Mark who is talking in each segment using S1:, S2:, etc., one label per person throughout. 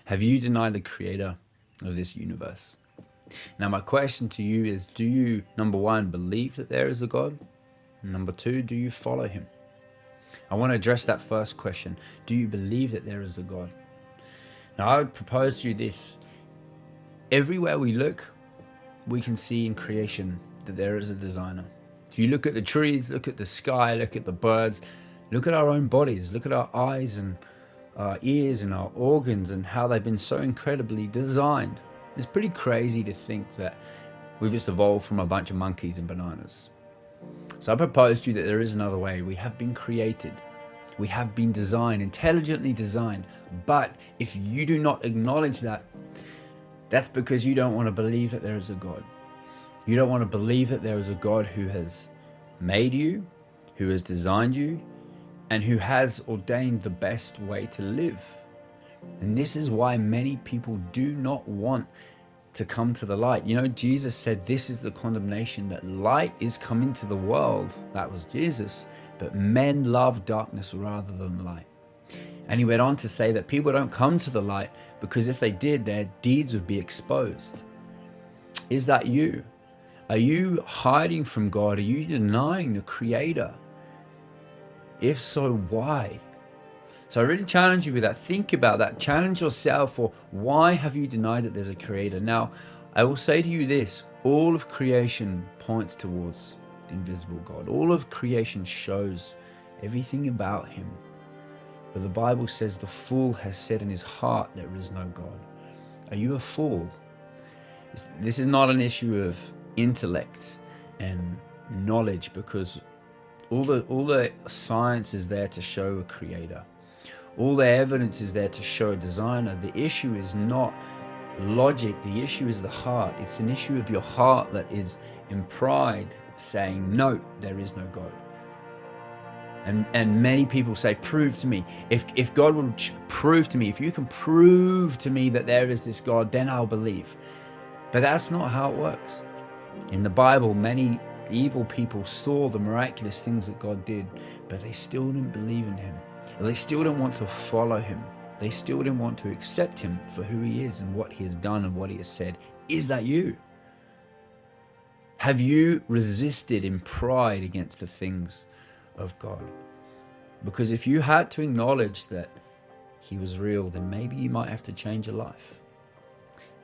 S1: Have you denied the creator of this universe? Now, my question to you is, do you, number one, believe that there is a God? And number two, do you follow him? I want to address that first question. Do you believe that there is a God? Now, I would propose to you this. Everywhere we look, we can see in creation that there is a designer. If you look at the trees, look at the sky, look at the birds, look at our own bodies, look at our eyes and our ears and our organs and how they've been so incredibly designed. It's pretty crazy to think that we've just evolved from a bunch of monkeys and bananas. So I propose to you that there is another way. We have been created. We have been designed, intelligently designed. But if you do not acknowledge that, that's because you don't want to believe that there is a God. You don't want to believe that there is a God who has made you, who has designed you, and who has ordained the best way to live. And this is why many people do not want to come to the light. You know, Jesus said this is the condemnation, that light is come into the world. That was Jesus. But men love darkness rather than light. And he went on to say that people don't come to the light because if they did, their deeds would be exposed. Is that you? Are you hiding from God? Are you denying the Creator? If so, why? So I really challenge you with that. Think about that. Challenge yourself, or why have you denied that there's a Creator? Now, I will say to you this. All of creation points towards the invisible God. All of creation shows everything about him. But the Bible says the fool has said in his heart there is no God. Are you a fool? This is not an issue of intellect and knowledge, because all the science is there to show a creator. All the evidence is there to show a designer. The issue is not logic. The issue is the heart. It's an issue of your heart that is in pride saying, no, there is no God. And many people say, prove to me. If God will prove to me, if you can prove to me that there is this God, then I'll believe. But that's not how it works. In the Bible, many evil people saw the miraculous things that God did, but they still didn't believe in him. They still didn't want to follow him. They still didn't want to accept him for who he is and what he has done and what he has said. Is that you? Have you resisted in pride against the things of God? Because if you had to acknowledge that he was real, then maybe you might have to change your life.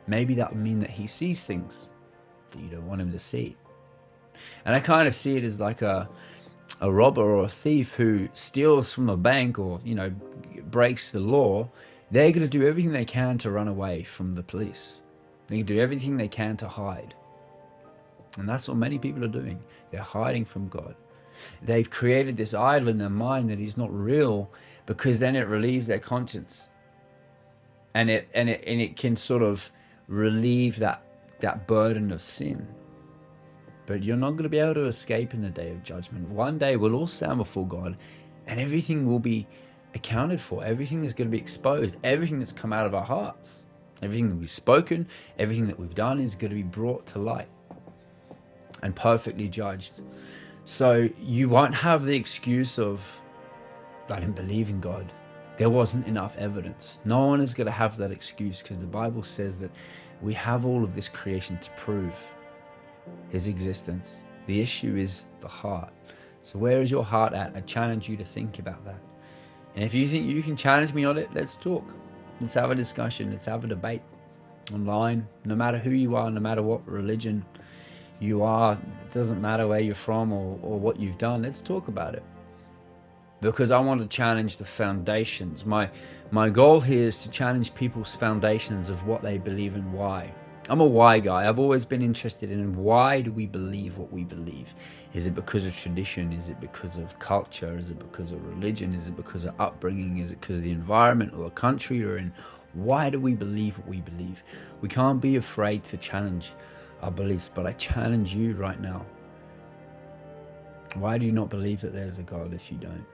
S1: Maybe that would mean that he sees things that you don't want him to see. And I kind of see it as like a robber or a thief who steals from a bank or, breaks the law. They're going to do everything they can to run away from the police. They can do everything they can to hide. And that's what many people are doing. They're hiding from God. They've created this idol in their mind that is not real, because then it relieves their conscience. And it can sort of relieve that burden of sin. But you're not going to be able to escape in the day of judgment. One day we'll all stand before God and everything will be accounted for. Everything is going to be exposed. Everything that's come out of our hearts, everything that we've spoken, everything that we've done is going to be brought to light and perfectly judged. So you won't have the excuse of, I didn't believe in God. There wasn't enough evidence. No one is going to have that excuse, because the Bible says that we have all of this creation to prove his existence. The issue is the heart. So where is your heart at? I challenge you to think about that. And if you think you can challenge me on it, let's talk. Let's have a discussion. Let's have a debate online. No matter who you are, no matter what religion you are, it doesn't matter where you're from or what you've done. Let's talk about it. Because I want to challenge the foundations. My goal here is to challenge people's foundations of what they believe and why. I'm a why guy. I've always been interested in why do we believe what we believe. Is it because of tradition? Is it because of culture? Is it because of religion? Is it because of upbringing? Is it because of the environment or the country you're in? Why do we believe what we believe? We can't be afraid to challenge our beliefs, but I challenge you right now. Why do you not believe that there's a God if you don't?